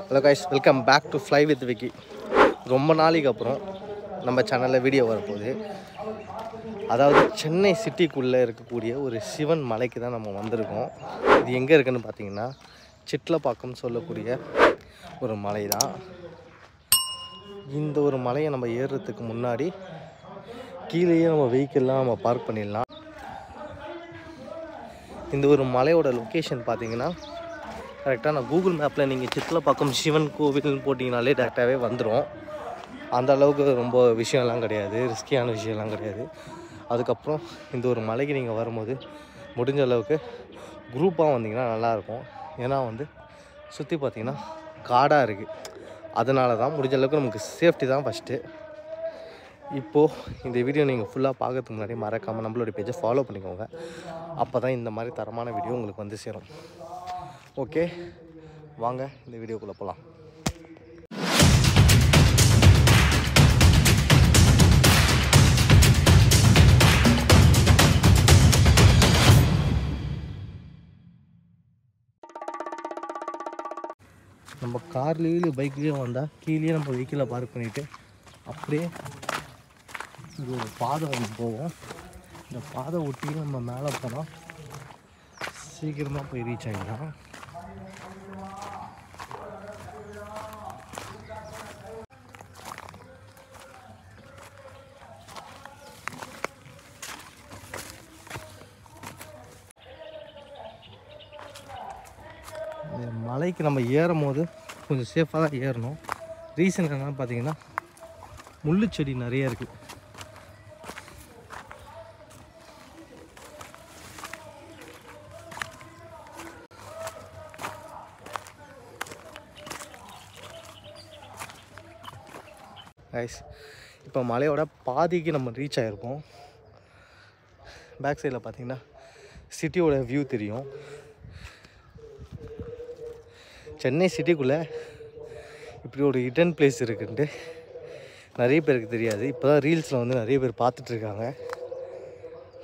Hello guys, welcome back to fly with Vicky. ரொம்ப நாளைக்கு அப்புறம் நம்ம சேனலில் வீடியோ வரப்போகுது. அதாவது சென்னை சிட்டிக்குள்ளே இருக்கக்கூடிய ஒரு சிவன் மலைக்கு தான் நம்ம வந்திருக்கோம். இது எங்கே இருக்குதுன்னு பார்த்தீங்கன்னா சிட்லப்பாக்கம் சொல்லக்கூடிய ஒரு மலை தான். இந்த ஒரு மலையை நம்ம ஏறுறதுக்கு முன்னாடி கீழேயே நம்ம வெஹிக்கிள்லாம் நம்ம பார்க் பண்ணிடலாம். இந்த ஒரு மலையோட லொக்கேஷன் பார்த்தீங்கன்னா கரெக்டாக நான் கூகுள் மேப்பில் நீங்கள் சிட்லப்பாக்கம் சிவன் கோவில்னு போட்டிங்கனாலே டேரெக்டாகவே வந்துடும். அந்த அளவுக்கு ரொம்ப விஷயம்லாம் கிடையாது, ரிஸ்கியான விஷயம்லாம் கிடையாது. அதுக்கப்புறம் இந்த ஒரு மலைக்கு நீங்கள் வரும்போது முடிஞ்ச அளவுக்கு குரூப்பாக வந்தீங்கன்னா நல்லாயிருக்கும். ஏன்னா சுற்றி பார்த்திங்கன்னா காடாக இருக்குது. அதனால தான் முடிஞ்ச அளவுக்கு நமக்கு சேஃப்டி தான் ஃபஸ்ட்டு. இப்போது இந்த வீடியோ நீங்கள் ஃபுல்லாக பார்க்கறதுக்கு முன்னாடி மறக்காமல் நம்மளோட பேஜை ஃபாலோ பண்ணிக்கோங்க. அப்போ தான் இந்த மாதிரி தரமான வீடியோ உங்களுக்கு வந்து சேரும். ஓகே, வாங்க இந்த வீடியோக்குள்ளே போகலாம். நம்ம கார்லேயும் பைக்லேயும் வந்தால் கீழே நம்ம வெஹிக்கிளை பார்க் பண்ணிவிட்டு அப்படியே இது ஒரு பாதை ஒன்று போவோம். இந்த பாதை ஒட்டி நம்ம மேலே போனால் சீக்கிரமாக போய் ரீச் ஆகிடலாம். இந்த மலைக்கு நம்ம ஏறும் போது கொஞ்சம் சேஃபாக தான் ஏறணும். ரீசன் என்னென்னு பார்த்தீங்கன்னா முள்ளு செடி நிறைய இருக்குது. கைஸ், இப்போ மலையோட பாதிக்கு நம்ம ரீச் ஆகிருப்போம். பேக் சைடில் பார்த்தீங்கன்னா சிட்டியோட வியூ தெரியும். சென்னை சிட்டிக்குள்ளே இப்படி ஒரு ஹிடன் பிளேஸ் இருக்குன்ட்டு நிறைய பேருக்கு தெரியாது. இப்போ தான் ரீல்ஸில் நிறைய பேர் பார்த்துட்ருக்காங்க.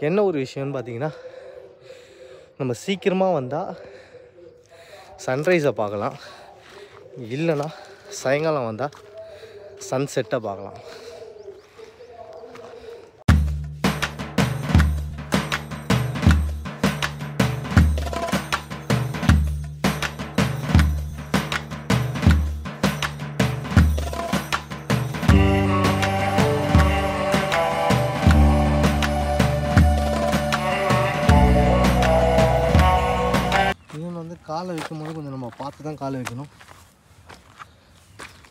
என்ன ஒரு விஷயம்னு பார்த்தீங்கன்னா நம்ம சீக்கிரமாக வந்தால் சன்ரைஸை பார்க்கலாம், இல்லைன்னா சாயங்காலம் வந்தால் சன்செட்டை பார்க்கலாம். காலை வைக்கும்போது கொஞ்சம் நம்ம பார்த்து தான் காலை வைக்கணும்.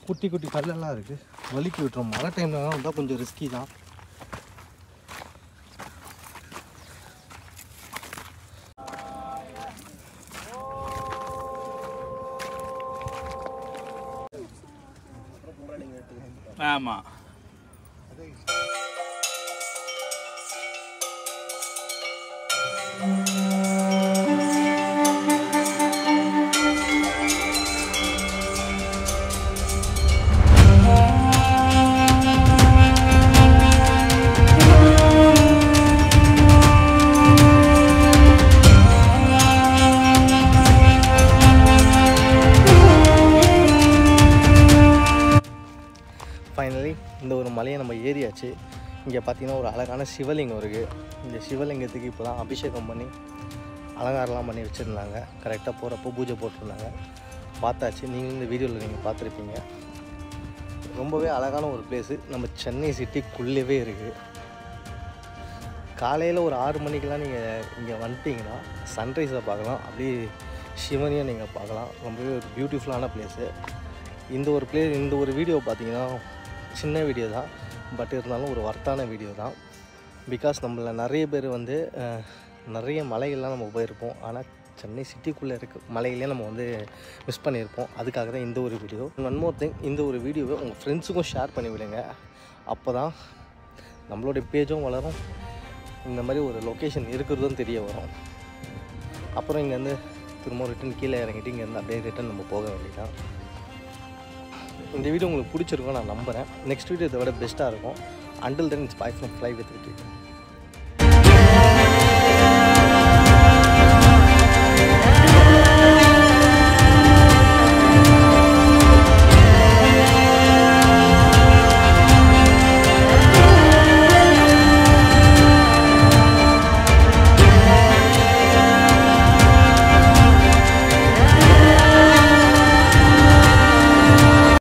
குட்டி குட்டி கல்லெல்லாம் இருக்குது, வலிக்கு விட்டுரும். மழை டைம்லலாம் வந்தால் கொஞ்சம் ரிஸ்கி தான். ஆமாம், ஃபைனலி இந்த ஒரு மலையை நம்ம ஏறியாச்சு. இங்கே பார்த்தீங்கன்னா ஒரு அழகான சிவலிங்கம் இருக்குது. இந்த சிவலிங்கத்துக்கு இப்போ தான் அபிஷேகம் பண்ணி அலங்காரம்லாம் பண்ணி வச்சுருந்தாங்க. கரெக்டாக போகிறப்போ பூஜை போட்டிருந்தாங்க, பார்த்தாச்சு. நீங்கள் இந்த வீடியோவில் நீங்கள் பார்த்துருப்பீங்க. ரொம்பவே அழகான ஒரு பிளேஸு. நம்ம சென்னை சிட்டிக்குள்ளேவே இருக்குது. காலையில் ஒரு 6 மணிக்கெலாம் நீங்கள் இங்கே வந்துட்டிங்கன்னா சன்ரைஸை பார்க்கலாம், அப்படியே சிவனையும் நீங்கள் பார்க்கலாம். ரொம்பவே ஒரு பியூட்டிஃபுல்லான பிளேஸு. இந்த ஒரு வீடியோ பார்த்தீங்கன்னா சின்ன வீடியோ தான், பட் இருந்தாலும் ஒரு வர்த்தான வீடியோ தான். பிகாஸ் நம்மள நிறைய பேர் நிறைய மலைகள்லாம் நம்ம போயிருப்போம், ஆனால் சென்னை சிட்டிக்குள்ளே இருக்க மலைகளே நம்ம மிஸ் பண்ணியிருப்போம். அதுக்காக தான் இந்த ஒரு வீடியோ. ஒன் மோர் திங், இந்த ஒரு வீடியோவை உங்கள் ஃப்ரெண்ட்ஸுக்கும் ஷேர் பண்ணி விடுங்க. அப்போ தான் நம்மளுடைய பேஜும் வளரும், இந்த மாதிரி ஒரு லொக்கேஷன் இருக்கிறதும் தெரிய வரும். அப்புறம் இங்கேருந்து திரும்ப ரிட்டன் கீழே இறங்கிட்டு இங்கேருந்து அப்படியே ரிட்டன் நம்ம போக வேண்டியதான். இந்த வீடியோ உங்களுக்கு பிடிச்சிருக்கும் நான் நம்புகிறேன். நெக்ஸ்ட் வீடியோ இதை விட பெஸ்ட்டாக இருக்கும். Until then, it's bye from Fly with Vicky.